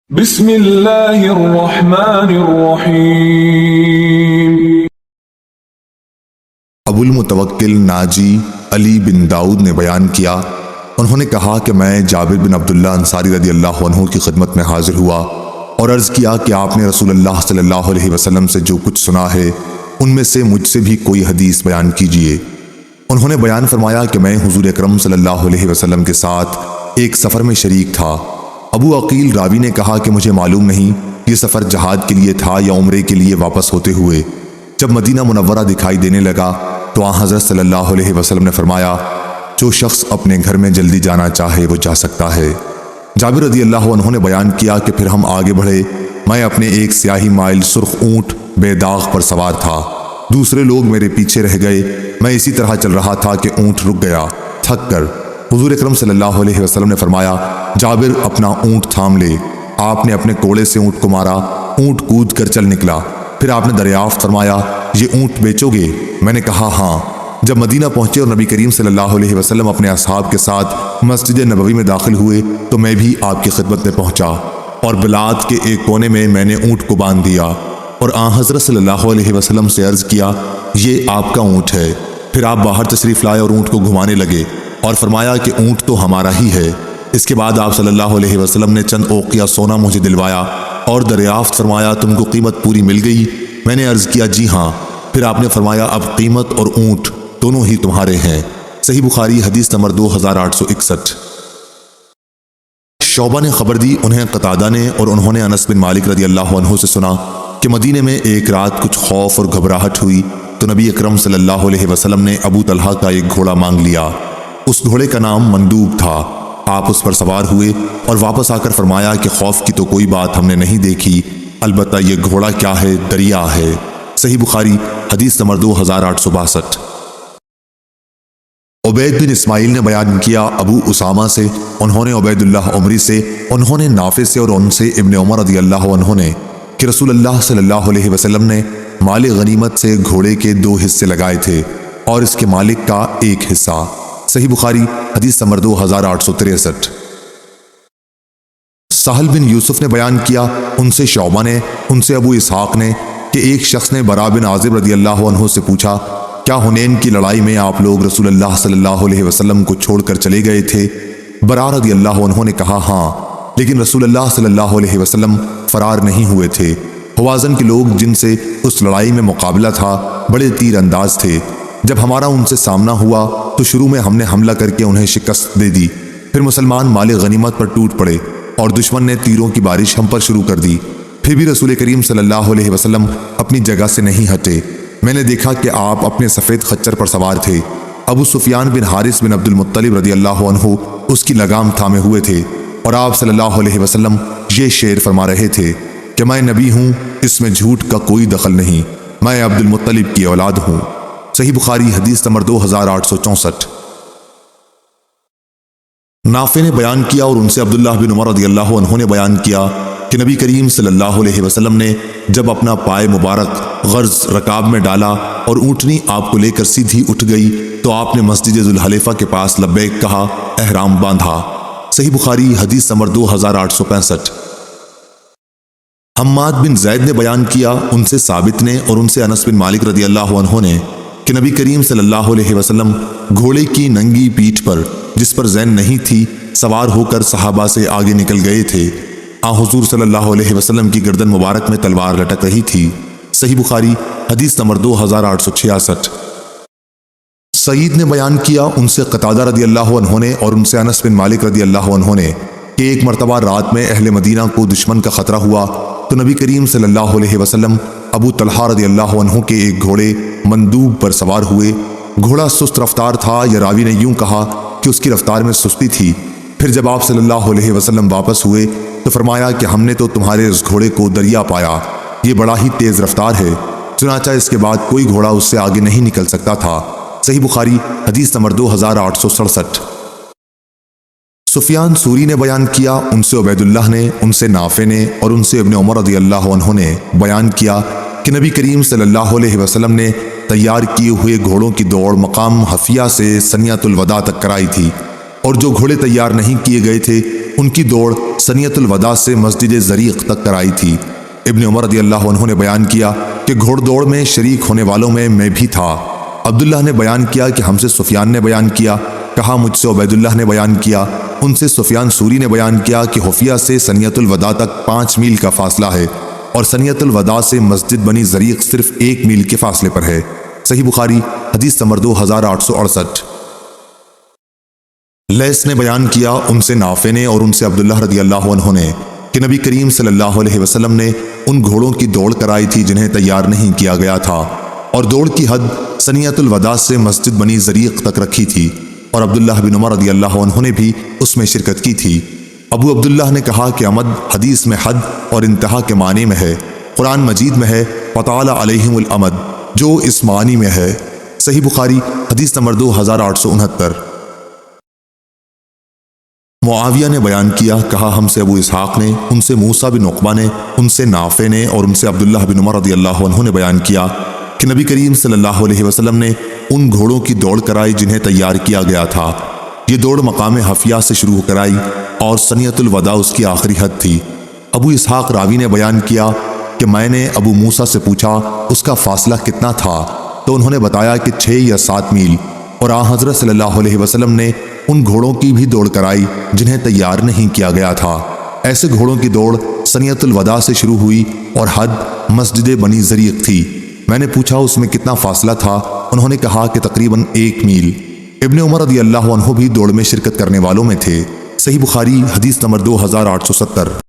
بسم اللہ الرحمن الرحیم۔ ابو المتوکل ناجی علی بن داؤد نے بیان کیا، انہوں نے کہا کہ میں جابر بن عبداللہ انصاری رضی اللہ عنہ کی خدمت میں حاضر ہوا اور عرض کیا کہ آپ نے رسول اللہ صلی اللہ علیہ وسلم سے جو کچھ سنا ہے ان میں سے مجھ سے بھی کوئی حدیث بیان کیجیے۔ انہوں نے بیان فرمایا کہ میں حضور اکرم صلی اللہ علیہ وسلم کے ساتھ ایک سفر میں شریک تھا۔ ابو عقیل راوی نے کہا کہ مجھے معلوم نہیں یہ سفر جہاد کے لیے تھا یا عمرے کے لیے واپس ہوتے ہوئے۔ جب مدینہ منورہ دکھائی دینے لگا تو آن حضرت صلی اللہ علیہ وسلم نے فرمایا، جو شخص اپنے گھر میں جلدی جانا چاہے وہ جا سکتا ہے۔ جابر رضی اللہ عنہ نے بیان کیا کہ پھر ہم آگے بڑھے، میں اپنے ایک سیاہی مائل سرخ اونٹ بے داغ پر سوار تھا، دوسرے لوگ میرے پیچھے رہ گئے، میں اسی طرح چل رہا تھا کہ اونٹ رک گیا تھک کر۔ حضور اکرم صلی اللہ علیہ وسلم نے فرمایا، جابر اپنا اونٹ تھام لے۔ آپ نے اپنے کوڑے سے اونٹ کو مارا، اونٹ کود کر چل نکلا۔ پھر آپ نے دریافت فرمایا، یہ اونٹ بیچو گے؟ میں نے کہا ہاں۔ جب مدینہ پہنچے اور نبی کریم صلی اللہ علیہ وسلم اپنے اصحاب کے ساتھ مسجد نبوی میں داخل ہوئے تو میں بھی آپ کی خدمت میں پہنچا اور بلاد کے ایک کونے میں میں نے اونٹ کو باندھ دیا اور آن حضرت صلی اللہ علیہ وسلم سے عرض کیا، یہ آپ کا اونٹ ہے۔ پھر آپ باہر تشریف لائے اور اونٹ کو گھمانے لگے اور فرمایا کہ اونٹ تو ہمارا ہی ہے۔ اس کے بعد آپ صلی اللہ علیہ وسلم نے چند اوقیہ سونا مجھے دلوایا اور دریافت فرمایا، تم کو قیمت پوری مل گئی؟ میں نے عرض کیا جی ہاں۔ پھر آپ نے فرمایا، اب قیمت اور اونٹ دونوں ہی تمہارے ہیں۔ صحیح بخاری حدیث نمبر 2861۔ شعبہ نے خبر دی، انہیں قتادہ نے اور انہوں نے انس بن مالک رضی اللہ عنہ سے سنا کہ مدینے میں ایک رات کچھ خوف اور گھبراہٹ ہوئی تو نبی اکرم صلی اللہ علیہ وسلم نے ابو طلحہ کا ایک گھوڑا مانگ لیا۔ اس گھوڑے کا نام مندوب تھا۔ آپ اس پر سوار ہوئے اور واپس آ کر فرمایا کہ خوف کی تو کوئی بات ہم نے نہیں دیکھی، البتہ یہ گھوڑا کیا ہے؟ دریا ہے۔ صحیح بخاری حدیث نمبر 2862۔ عبید بن اسماعیل نے بیان کیا ابو اسامہ سے، انہوں نے عبید اللہ عمری سے، انہوں نے نافع سے اور ان سے ابن عمر رضی اللہ عنہ نے کہ رسول اللہ صلی اللہ علیہ وسلم نے مال غنیمت سے گھوڑے کے 2 حصے لگائے تھے اور اس کے مالک کا ایک حصہ۔ صحیح بخاری حدیث نمبر 2863۔ سہل بن یوسف نے بیان کیا، ان سے شعبہ نے، ان سے ابو اسحاق نے کہ ایک شخص نے برا بن عازب رضی اللہ عنہ سے پوچھا، کیا حنین کی لڑائی میں آپ لوگ رسول اللہ صلی اللہ علیہ وسلم کو چھوڑ کر چلے گئے تھے؟ برا رضی اللہ عنہ نے کہا ہاں، لیکن رسول اللہ صلی اللہ علیہ وسلم فرار نہیں ہوئے تھے۔ حوازن کے لوگ جن سے اس لڑائی میں مقابلہ تھا بڑے تیر انداز تھے، جب ہمارا ان سے سامنا ہوا تو شروع میں ہم نے حملہ کر کے انہیں شکست دے دی، پھر مسلمان مال غنیمت پر ٹوٹ پڑے اور دشمن نے تیروں کی بارش ہم پر شروع کر دی، پھر بھی رسول کریم صلی اللہ علیہ وسلم اپنی جگہ سے نہیں ہٹے۔ میں نے دیکھا کہ آپ اپنے سفید خچر پر سوار تھے، ابو سفیان بن حارث بن عبد المطلب رضی اللہ عنہ اس کی لگام تھامے ہوئے تھے اور آپ صلی اللہ علیہ وسلم یہ شعر فرما رہے تھے کہ میں نبی ہوں، اس میں جھوٹ کا کوئی دخل نہیں، میں عبد المطلب کی اولاد ہوں۔ صحیح بخاری حدیث نمبر 2864۔ نافع نے بیان کیا اور ان سے عبداللہ بن عمر رضی اللہ عنہ نے بیان کیا کہ نبی کریم صلی اللہ علیہ وسلم نے جب اپنا پائے مبارک غرض رکاب میں ڈالا اور اونٹنی آپ کو لے کر سیدھی اٹھ گئی تو آپ نے مسجد ذوالحلیفہ کے پاس لبیک کہا، احرام باندھا۔ صحیح بخاری حدیث نمبر 2865۔ حماد بن زید نے بیان کیا، ان سے ثابت نے اور ان سے انس بن مالک رضی اللہ عنہ نے کہ نبی کریم صلی اللہ علیہ وسلم گھوڑے کی ننگی پیٹھ پر جس پر زین نہیں تھی سوار ہو کر صحابہ سے آگے نکل گئے تھے۔ حضور صلی اللہ علیہ وسلم کی گردن مبارک میں تلوار لٹک رہی تھی۔ صحیح بخاری حدیث نمبر 2866۔ سعید نے بیان کیا، ان سے قتادہ رضی اللہ عنہ نے اور ان سے انس بن مالک رضی اللہ عنہ نے کہ ایک مرتبہ رات میں اہل مدینہ کو دشمن کا خطرہ ہوا تو نبی کریم صلی اللہ علیہ وسلم ابو طلحہ رضی اللہ عنہ کے ایک گھوڑے مندوب پر سوار ہوئے۔ گھوڑا سست رفتار تھا، یا راوی نے یوں کہا کہ اس کی رفتار میں سستی تھی۔ پھر جب آپ صلی اللہ علیہ وسلم واپس ہوئے تو فرمایا کہ ہم نے تو تمہارے اس گھوڑے کو دریا پایا، یہ بڑا ہی تیز رفتار ہے، چنانچہ اس کے بعد کوئی گھوڑا اس سے آگے نہیں نکل سکتا تھا۔ صحیح بخاری حدیث نمبر 2867۔ سفیان سوری نے بیان کیا، ان سے عبید اللہ نے، ان سے نافع نے اور ان سے ابن عمر رضی اللہ عنہ نے بیان کیا کہ نبی کریم صلی اللہ علیہ وسلم نے تیار کیے ہوئے گھوڑوں کی دوڑ مقام حفیہ سے سنیۃ الوداع تک کرائی تھی، اور جو گھوڑے تیار نہیں کیے گئے تھے ان کی دوڑ سنیت الوداع سے مسجد زریق تک کرائی تھی۔ ابن عمر رضی اللہ عنہ نے بیان کیا کہ گھوڑ دوڑ میں شریک ہونے والوں میں بھی تھا۔ عبداللہ نے بیان کیا کہ ہم سے سفیان نے بیان کیا، کہا مجھ سے عبید اللہ نے بیان کیا، ان سے سفیان سوری نے بیان کیا کہ حفیہ سے سنیت الوداع تک 5 میل کا فاصلہ ہے اور سنیت الوداع سے مسجد بنی زریق صرف 1 میل کے فاصلے پر ہے۔ صحیح بخاری حدیث نمبر 2868۔ لیث نے بیان کیا ان سے نافع نے اور ان سے عبداللہ رضی اللہ عنہ نے کہ نبی کریم صلی اللہ علیہ وسلم نے ان گھوڑوں کی دوڑ کرائی تھی جنہیں تیار نہیں کیا گیا تھا، اور دوڑ کی حد سنیت الوداع سے مسجد بنی زریق تک رکھی تھی، اور عبداللہ بن عمر رضی اللہ عنہ نے بھی اس میں شرکت کی تھی۔ ابو عبداللہ نے کہا کہ امد حدیث میں حد اور انتہا کے معنی میں ہے، قرآن مجید میں ہے فطال علیہم الامد جو اس معنی میں ہے۔ صحیح بخاری حدیث نمبر 2869۔ معاویہ نے بیان کیا، کہا ہم سے ابو اسحاق نے، ان سے موسیٰ بن عقبہ نے، ان سے نافع نے اور ان سے عبداللہ بن عمر رضی اللہ عنہ نے بیان کیا کہ نبی کریم صلی اللہ علیہ وسلم نے ان گھوڑوں کی دوڑ کرائی جنہیں تیار کیا گیا تھا۔ یہ دوڑ مقام حفیہ سے شروع کرائی اور سنیت الوداع اس کی آخری حد تھی۔ ابو اسحاق راوی نے بیان کیا کہ میں نے ابو موسیٰ سے پوچھا اس کا فاصلہ کتنا تھا، تو انہوں نے بتایا کہ 6 یا 7 میل، اور آن حضرت صلی اللہ علیہ وسلم نے ان گھوڑوں کی بھی دوڑ کرائی جنہیں تیار نہیں کیا گیا تھا۔ ایسے گھوڑوں کی دوڑ سنیت الوداع سے شروع ہوئی اور حد مسجد بنی زریق تھی۔ میں نے پوچھا اس میں کتنا فاصلہ تھا، انہوں نے کہا کہ تقریباً 1 میل۔ ابن عمر رضی اللہ عنہ بھی دوڑ میں شرکت کرنے والوں میں تھے۔ صحیح بخاری حدیث نمبر 2870۔